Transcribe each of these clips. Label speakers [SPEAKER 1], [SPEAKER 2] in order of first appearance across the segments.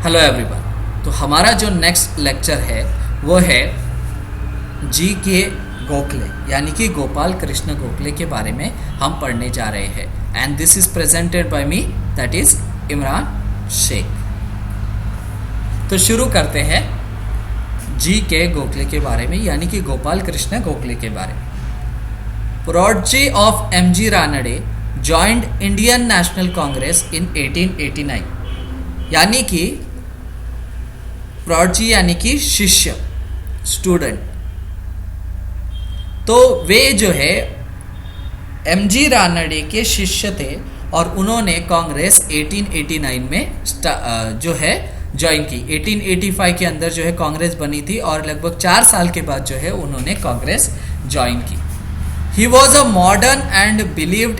[SPEAKER 1] Hello everyone. तो हमारा जो नेक्स्ट लेक्चर है वो है जी के गोखले यानी कि गोपाल कृष्ण गोखले के बारे में हम पढ़ने जा रहे हैं। And this is presented by me, that is Imran Shaikh. तो शुरू करते हैं जी के गोखले के बारे में यानी कि गोपाल कृष्ण गोखले के बारे में। Protege of M G Ranade joined Indian National Congress in 1889 यानी कि प्रोडजी यानी कि शिष्य, स्टूडेंट। तो वे जो है एम जी रानडे के शिष्य थे और उन्होंने कांग्रेस 1889 में जो है ज्वाइन की। 1885 के अंदर जो है कांग्रेस बनी थी और लगभग 4 साल के बाद जो है उन्होंने कांग्रेस ज्वाइन की। He was a moderate and believed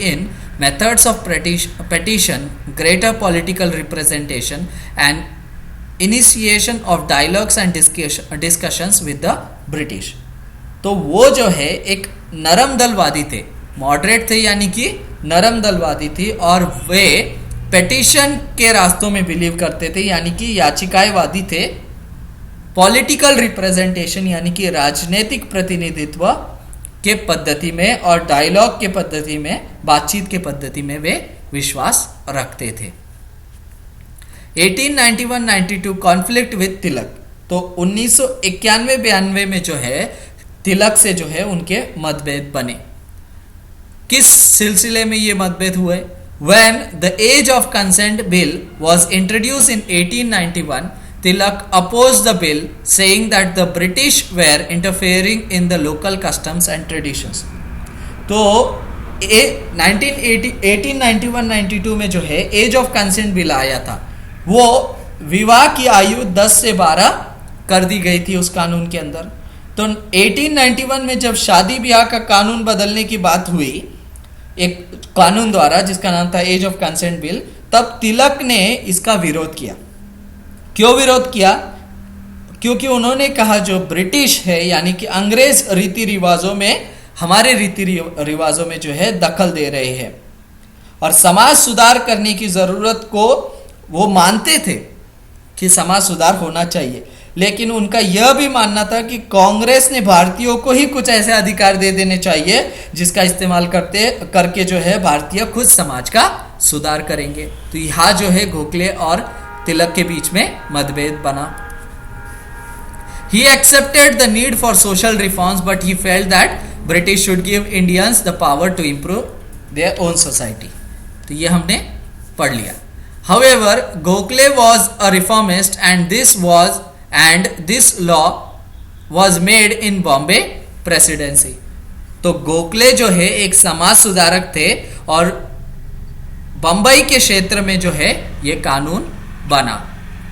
[SPEAKER 1] in methods of petition, greater political representation, and initiation of dialogues and discussions with the British. तो वो जो है एक नरम दलवादी थे, मॉडरेट थे यानी कि नरम दलवादी थी, और वे पेटिशन के रास्तों में बिलीव करते थे यानी कि याचिकाएवादी थे। पॉलिटिकल रिप्रेजेंटेशन यानी कि राजनीतिक प्रतिनिधित्व के पद्धति में और डायलॉग के पद्धति में, बातचीत के पद्धति में वे विश्वास रखते थे। 1891-92 कॉन्फ्लिक्ट विद तिलक। तो 1991-92 में जो है तिलक से जो है उनके मतभेद बने। किस सिलसिले में ये मतभेद हुए? When the age of consent bill was introduced in 1891, Tilak opposed the bill, saying that the British were interfering in the local customs and traditions. तो 1891-92 में जो है एज ऑफ कंसेंट बिल आया था, वो विवाह की आयु 10 से 12 कर दी गई थी उस कानून के अंदर। तो 1891 में जब शादी ब्याह का कानून बदलने की बात हुई एक कानून द्वारा जिसका नाम था एज ऑफ कंसेंट बिल, तब तिलक ने इसका विरोध किया। क्यों विरोध किया? क्योंकि उन्होंने कहा जो ब्रिटिश है यानी कि अंग्रेज रीति रिवाजों में, हमारे रीति रिवाजों में जो है दखल दे रहे हैं और समाज सुधार करने की ज़रूरत को वो मानते थे कि समाज सुधार होना चाहिए, लेकिन उनका यह भी मानना था कि कांग्रेस ने भारतीयों को ही कुछ ऐसे अधिकार दे देने चाहिए जिसका इस्तेमाल करके जो है भारतीय खुद समाज का सुधार करेंगे। तो यहाँ जो है गोखले और तिलक के बीच में मतभेद बना। He accepted the need for social reforms, but he felt that British should give Indians the power to improve their own society. तो ये हमने पढ़ लिया। However, Gokhale was a reformist, and this law was made in Bombay Presidency. तो गोखले जो है एक समाज सुधारक थे और बम्बई के क्षेत्र में जो है ये कानून बना।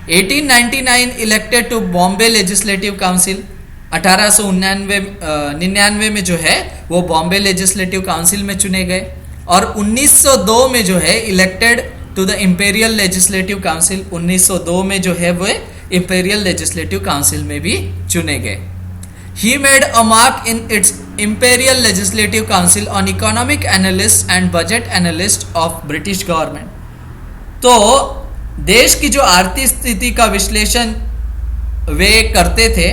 [SPEAKER 1] 1899 elected to Bombay legislative council. 1899 में जो है वो बॉम्बे लेजिस्लेटिव काउंसिल में चुने गए और 1902 में जो है elected to the imperial legislative council. 1902 में जो है वो इंपेरियल लेजिस्लेटिव काउंसिल में भी चुने गए। He made a mark in its imperial legislative council on economic analyst and budget analyst of British government. तो देश की जो आर्थिक स्थिति का विश्लेषण वे करते थे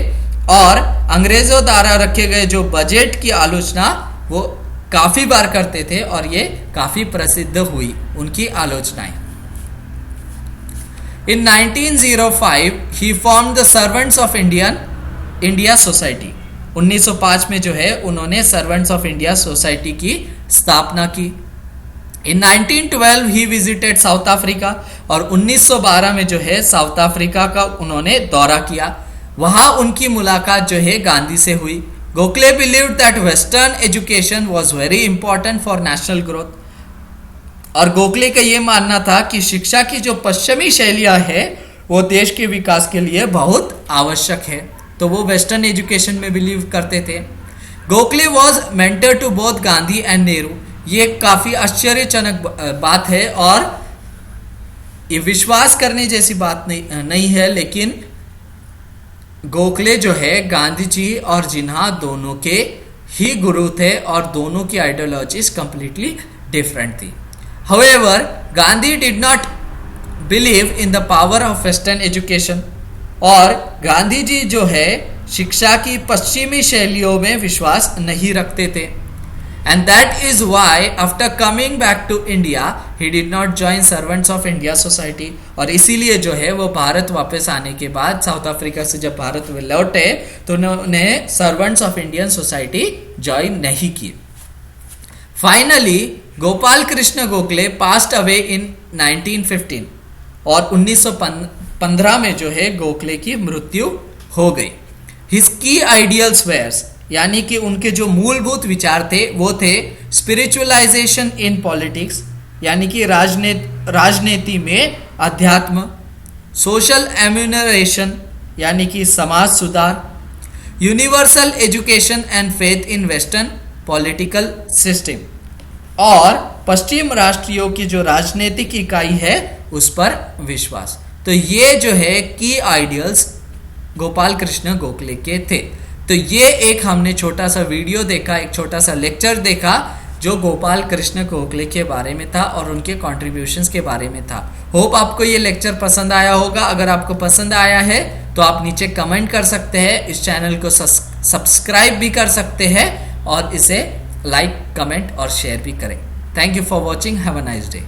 [SPEAKER 1] और अंग्रेजों द्वारा रखे गए जो बजट की आलोचना वो काफी बार करते थे और ये काफी प्रसिद्ध हुई उनकी आलोचनाएं। In 1905 he formed the Servants of India Society. 1905 में जो है उन्होंने सर्वेंट्स ऑफ इंडिया सोसाइटी की स्थापना की। In 1912 he visited south Africa और 1912 में जो है साउथ अफ्रीका का उन्होंने दौरा किया। वहां उनकी मुलाकात जो है गांधी से हुई। Gokhale believed that western education was very important for national growth. और गोखले का ये मानना था कि शिक्षा की जो पश्चिमी शैलियां है वो देश के विकास के लिए बहुत आवश्यक है, तो वो वेस्टर्न एजुकेशन में बिलीव करते थे। Gokhale was mentor to both Gandhi and Nehru. ये काफ़ी आश्चर्यजनक बात है और ये विश्वास करने जैसी बात नहीं है, लेकिन गोखले जो है गांधी जी और जिन्ना दोनों के ही गुरु थे और दोनों की आइडियोलॉजीज कंप्लीटली डिफरेंट थी। However, Gandhi did not believe in the power of western education, और गांधी जी जो है शिक्षा की पश्चिमी शैलियों में विश्वास नहीं रखते थे। And that is why after coming back to India he did not join servants of India society, और इसीलिए जो है वो भारत वापस आने के बाद साउथ अफ्रीका से जब भारत में लौटे तो उन्होंने servants of Indian society join नहीं की। Finally Gopal Krishna Gokhale passed away in 1915, और 1915 में जो है गोखले की मृत्यु हो गई। हिज की आइडियल्स वेयर्स, यानी कि उनके जो मूलभूत विचार थे वो थे स्पिरिचुअलाइजेशन इन पॉलिटिक्स, यानी कि राजनीति में अध्यात्म, सोशल एम्यूनरेशन यानी कि समाज सुधार, universal education and faith in western political system, और पश्चिम राष्ट्रीयों की जो राजनीतिक इकाई है उस पर विश्वास। तो ये जो है की आइडियल्स गोपाल कृष्ण गोखले के थे। तो ये एक हमने छोटा सा वीडियो देखा, एक छोटा सा लेक्चर देखा जो गोपाल कृष्ण गोखले के बारे में था और उनके कॉन्ट्रीब्यूशंस के बारे में था। होप आपको ये लेक्चर पसंद आया होगा। अगर आपको पसंद आया है तो आप नीचे कमेंट कर सकते हैं, इस चैनल को सब्सक्राइब भी कर सकते हैं और इसे लाइक, कमेंट और शेयर भी करें। Thank you for watching, have a nice day.